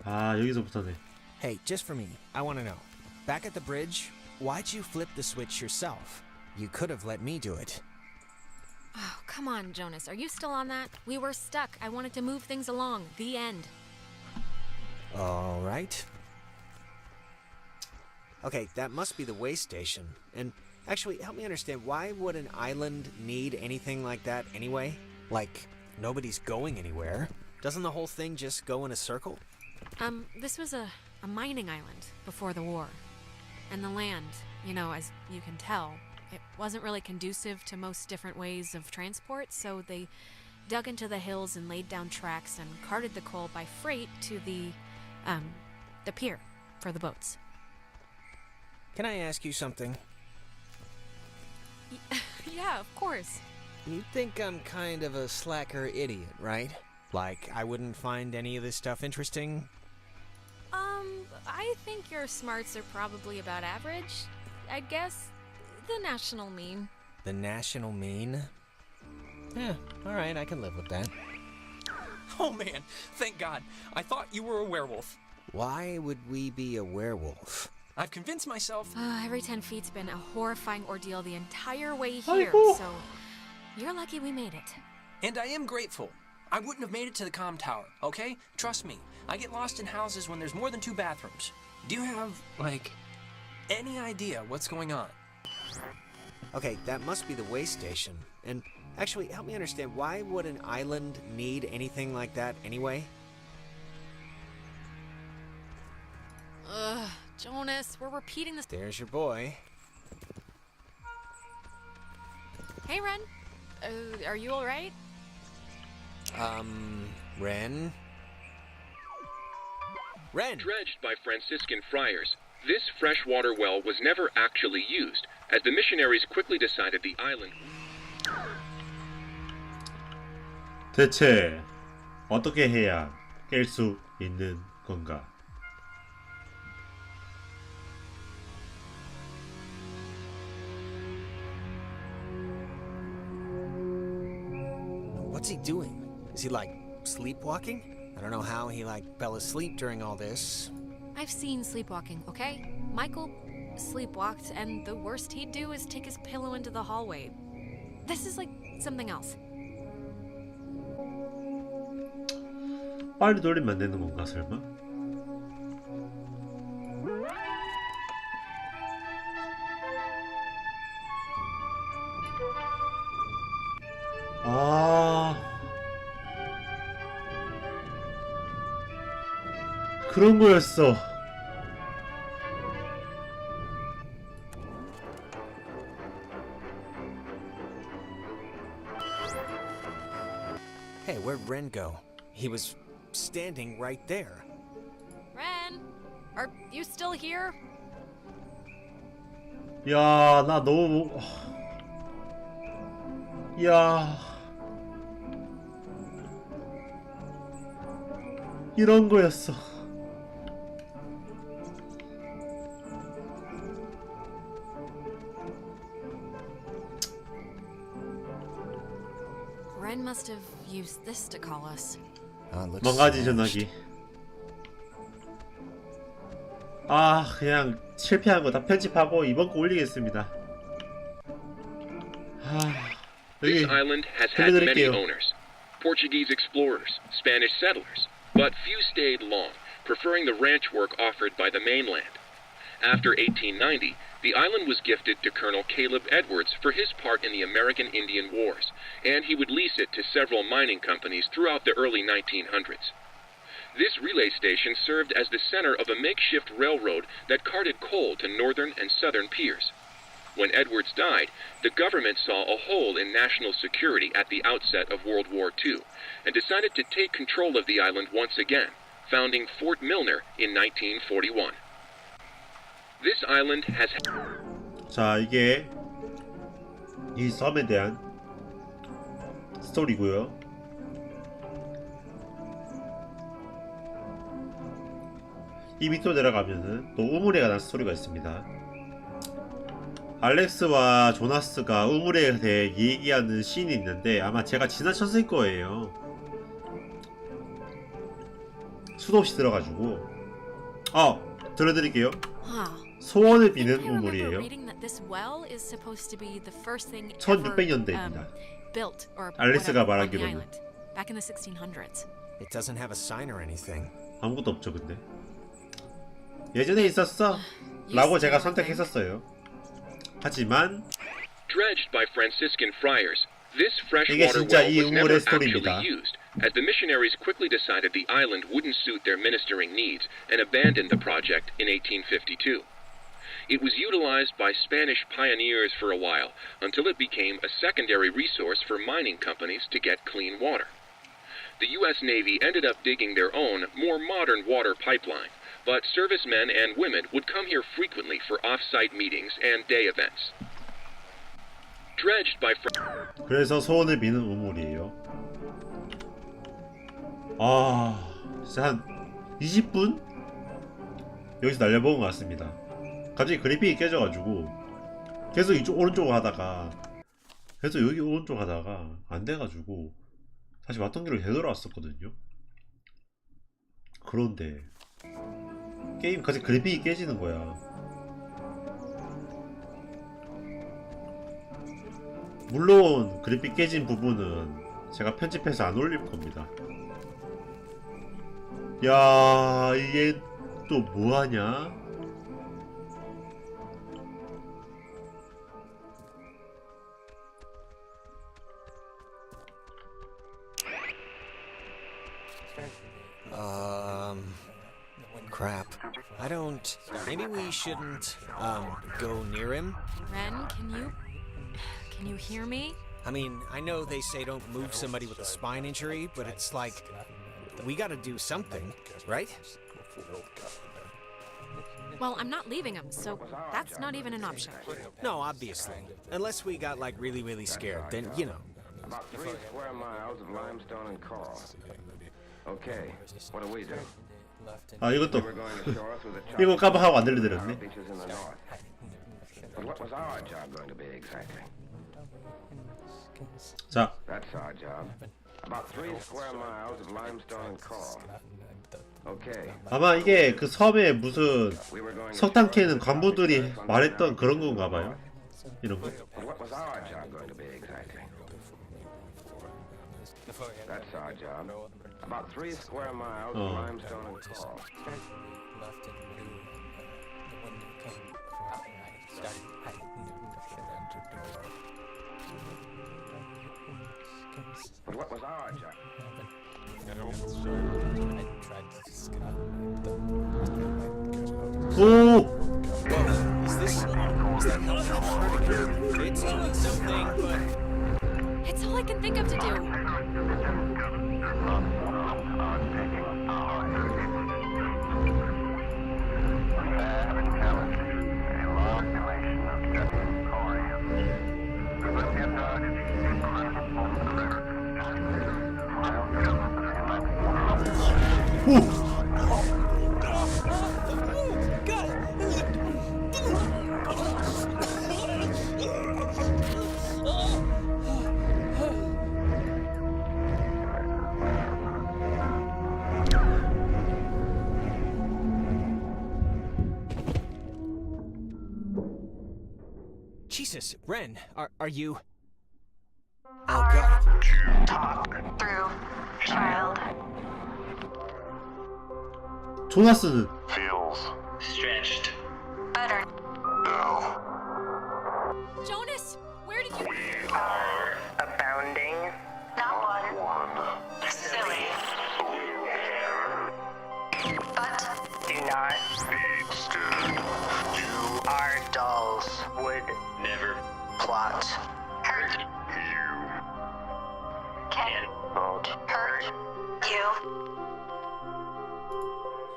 아, 여기서부터네. Hey, just for me, I want to know. Back at the bridge, why'd you flip the switch yourself? You could have let me do it. Oh, come on, Jonas. Are you still on that? We were stuck. I wanted to move things along. The end. All right. Okay, that must be the way station. And actually, help me understand, why would an island need anything like that anyway? Like, nobody's going anywhere. Doesn't the whole thing just go in a circle? This was a mining island before the war. And the land, you know, as you can tell, it wasn't really conducive to most different ways of transport, so they dug into the hills and laid down tracks and carted the coal by freight to the pier for the boats. Can I ask you something? Yeah, of course. You think I'm kind of a slacker idiot, right? Like, I wouldn't find any of this stuff interesting? I think your smarts are probably about average. I'd guess the national mean. The national mean? Yeah, alright, I can live with that. Oh man, thank God. I thought you were a werewolf. Why would we be a werewolf? I've convinced myself. Every 10 feet's been a horrifying ordeal the entire way here, Aiko. so you're lucky we made it. And I am grateful. I wouldn't have made it to the comm tower, okay? Trust me, I get lost in houses when there's more than 2 bathrooms. Do you have, like, any idea what's going on? Okay, that must be the way station. And actually, help me understand, why would an island need anything like that anyway? Ugh, Jonas, we're repeating this. There's your boy. Hey, Ren. Are you alright? Ren? Ren! Dredged by Franciscan friars, this freshwater well was never actually used, as the missionaries quickly decided the island. 대체 어떻게 해야 깰 수 있는 건가? What's he doing? Is he, like, sleepwalking? I don't know how he, like, fell asleep during all this. I've seen sleepwalking, okay? Michael sleepwalked, and the worst he'd do is take his pillow into the hallway. This is like something else. 빨리 돌리면 안 되는 건가, 설마? 아, 그런 거였어. Hey, where'd Ren go? He was standing right there. Ren, are you still here? 야, 나 너무 야, 이런 거였어. Ren must have used this to call us. Looks 망가지 smashed. 전화기. 아, 그냥 실패한 거 다 편집하고 이번 거 올리겠습니다. This 여기 island has had many 들려드릴게요. owners. Portuguese explorers, Spanish settlers, but few stayed long, preferring the ranch work offered by the mainland. After 1890, the island was gifted to Colonel Caleb Edwards for his part in the American Indian Wars, and he would lease it to several mining companies throughout the early 1900s. This relay station served as the center of a makeshift railroad that carted coal to northern and southern piers. When Edwards died, the government saw a hole in national security at the outset of World War II and decided to take control of the island once again, founding Fort Milner in 1941. This island has... 자, 이게 이 섬에 대한 스토리고요. 이 밑으로 내려가면은 또 우물에 관한 스토리가 있습니다. 알렉스와 조나스가 우물에 대해 얘기하는 씬이 있는데 아마 제가 지나쳤을 거예요. 수도 없이 들어가지고 들려드릴게요. Huh. 소원을 I think 비는 I remember 우물이에요. reading that this well is supposed to be the first thing ever 1600년대입니다. built or 알리스가 whatever on the 말하기로는. island back in the 1600s. It doesn't have a sign or anything. 아무것도 없죠 근데. 예전에 있었어 라고 제가 선택했었어요. 하지만 Dredged by Franciscan friars, this 이게 freshwater 진짜 well 이 was never 우물의 스토리입니다. actually used, as the missionaries quickly decided the island wouldn't suit their ministering needs and abandoned the project in 1852. It was utilized by Spanish pioneers for a while, until it became a secondary resource for mining companies to get clean water. The U.S. Navy ended up digging their own, more modern water pipeline, but servicemen and women would come here frequently for off-site meetings and day events. Dredged by 그래서 소원을 비는 우물이에요. 진짜 한 20분? 여기서 날려먹은 것 같습니다. 갑자기 그래픽이 깨져가지고 계속 이쪽 오른쪽 하다가 계속 여기 오른쪽 하다가 안 돼가지고 다시 왔던 길로 되돌아왔었거든요. 그런데 게임 갑자기 그래픽이 깨지는 거야. 물론 그래픽 깨진 부분은 제가 편집해서 안 올릴 겁니다. 야, 이게 또 뭐하냐? Crap. I don't... Maybe we shouldn't, go near him? Ren, can you hear me? I mean, I know they say don't move somebody with a spine injury, but it's like... We gotta do something, right? Well, I'm not leaving him, so that's not even an option. No, obviously. Unless we got, like, really, really scared, then, you know. About 3 square miles of limestone and coral. Okay, what do we do? 이것도 We're going ashore through the 이거 chocolate 깜빡하고 안 들리더랬네. beaches in the north. But what was our job going to be exactly? 자, That's our job. About 3 square miles of limestone and coral. Okay. 아마 이게 그 섬에 무슨 We were going 석탄 ashore 캐는 through the 간부들이 tropics on the 말했던 ground. 그런 건가 봐요. 이런 거. But what was our job going to be exactly? That's our job. About 3 square miles of limestone and coral. But what was our job? 오! Is that helpful? It's doing something, but... It's all I can think of to do. Jesus, Ren, are you... Oh, God. Talk through, child. 조나스는 Feels Stretched. Better. no. Jonas, where did you... We are Abounding. Not one. Silly. But do not be stood. You our dolls would never plot. Hurt you can not hurt you.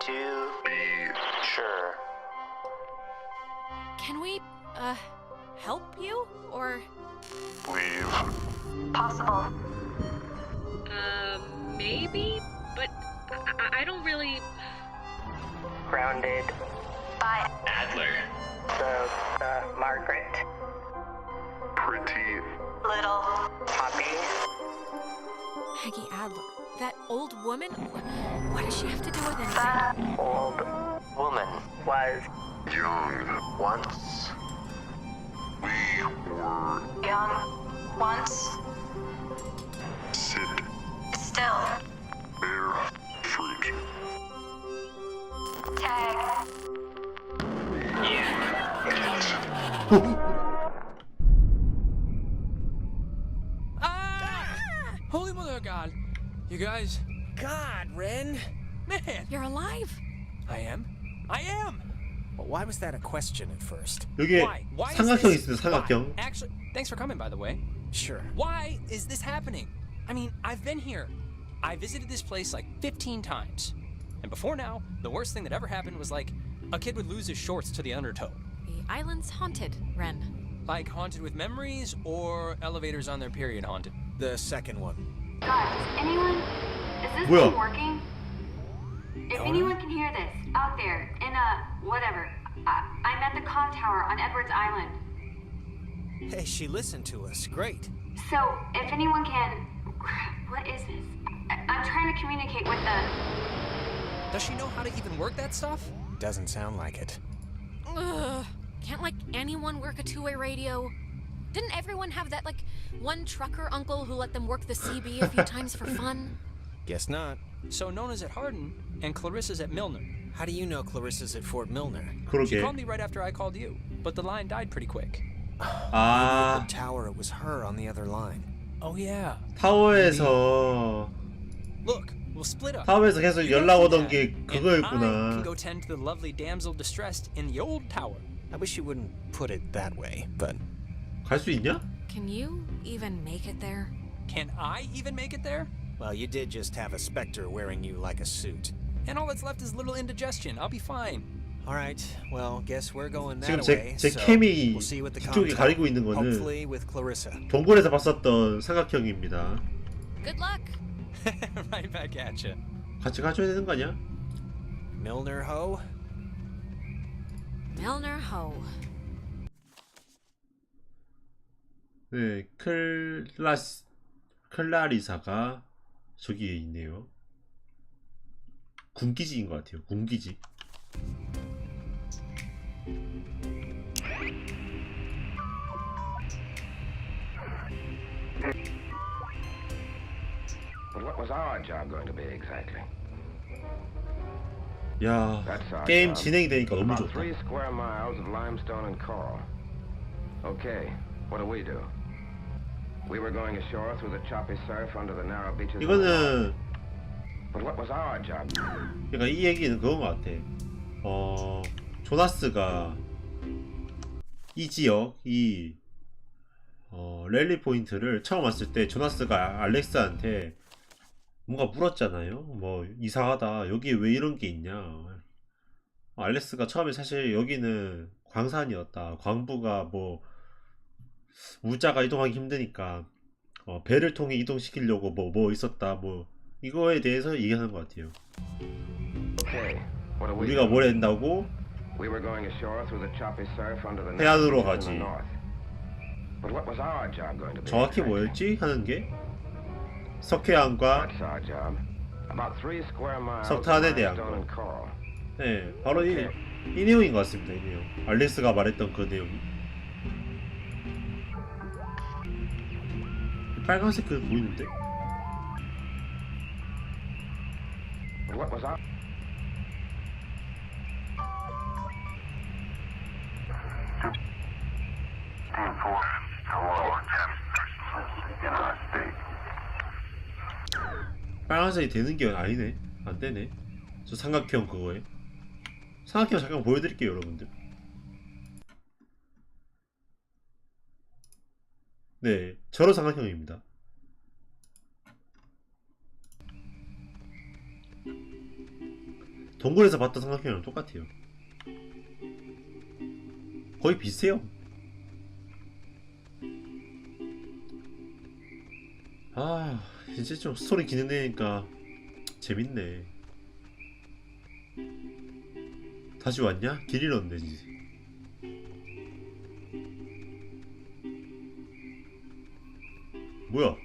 To be sure. Can we, help you? Or... leave. Possible. Maybe? But I don't really... Grounded by Adler. The Margaret. Pretty Little Poppy. Peggy Adler. That old woman? What does she have to do with anything? That old woman was Young. once We were young, once sit still. bear fruit. Tag. Ah! Holy mother of God. You guys. God, Ren. Man. You're alive? I am. I am. Well, why was that a question at first? 여기 Why? Why is 삼각형 this? 있습니다. 삼각형. Why? Actually, thanks for coming, by the way. Sure. Why is this happening? I mean, I've been here. I visited this place like 15 times. And before now, the worst thing that ever happened was like a kid would lose his shorts to the undertow. The island's haunted, Ren. Like haunted with memories or elevators on their period haunted? The second one. Guys, anyone? Is this 뭐야? thing working? If anyone can hear this, out there, in whatever, I'm at the comm tower on Edwards Island. Hey, she listened to us. Great. So, if anyone can... What is this? I'm trying to communicate with the... Does she know how to even work that stuff? Doesn't sound like it. Ugh. Can't, like, anyone work a two-way radio? Didn't everyone have that, like, one trucker uncle who let them work the CB a few times for fun? Guess not. So Nona's at Hardin and Clarissa's at Milner. How do you know Clarissa's at Fort Milner? She 그러게. called me right after I called you, but the line died pretty quick. 아, The tower, it was her on the other line. Oh yeah. 타워에서 Look, we'll split up. 타워에서 계속 You 연락 go do 오던 that, 게 and I can 그거였구나. go tend to the lovely damsel distressed in the old tower. I wish you wouldn't put it that way, but 갈 수 있냐? Can you even make it there? Can I even make it there? well, you did just have a specter wearing you like a suit. And all that's left is little indigestion. I'll be fine. All right. Well, guess we're going 지금 that way. 제 so 캠이 we'll see you at the 뒤쪽에 comm 가리고 tower. 있는 거는 Hopefully with Clarissa. 동굴에서 봤었던 삼각형입니다. Good luck. Right back at you. 같이 가줘야 되는 거 아니야? Milner Ho. Milner Ho. 네, 클라리사가 저기에 있네요. 군기지인 것 같아요. 군기지. But what was our job going to be exactly? 야, That's our 게임 job. 진행이 되니까 너무 About 좋다. 3 square miles of limestone and coral. Okay, what do? We were going ashore through the choppy surf under the narrow beaches. of the north. 이거는 But what was our job? 그러니까 이 얘기는 그건 것 같아. 조나스가 이 지역, 이 랠리 포인트를 처음 왔을 때 조나스가 알렉스한테 뭔가 물었잖아요. 뭐 이상하다. 여기에 왜 이런 게 있냐. 알렉스가 처음에 사실 여기는 광산이었다. 광부가 뭐 우자가 이동하기 힘드니까 배를 통해 이동시키려고 뭐 있었다. 뭐 이거에 대해서 얘기하는 것 같아요. Okay, what do? 우리가 뭘 한다고? We were going ashore through the choppy surf under the 해안으로 narrow beaches in 가지. the north. But what was our job going to be? 정확히 exactly? 뭐였지? 하는 게 석회암과 That's our job. About 3 square miles of 석탄에 대한 limestone 거. and coral. 네, 바로 이 내용인 것 같습니다. 이 내용. 알렉스가 말했던 그 내용이. 빨간색 그 보이는데? But what was our? 빨간색이 되는 게 아니네. 안 되네. 저 삼각형 그거에. 삼각형 잠깐 보여드릴게요, 여러분들. 네, 저런 삼각형입니다. 동굴에서 봤던 삼각형이랑 똑같아요. 거의 비슷해요. 아, 이제 좀 스토리 진행되니까 재밌네. 다시 왔냐? 길 잃었네 이제. 뭐야?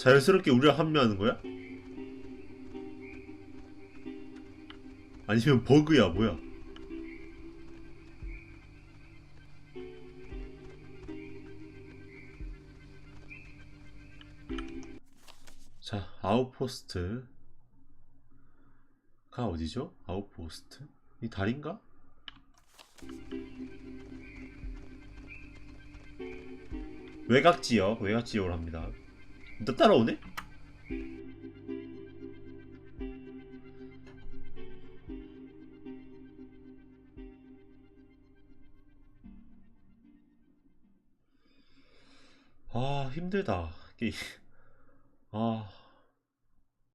자연스럽게 우리랑 합류하는 거야? 아니면 버그야 뭐야? 자, 아웃포스트가 어디죠? 아웃포스트? 이 다리인가? 외곽지역, 외곽지역으로 합니다. 너 따라오네? 아, 힘들다. 게임. 아.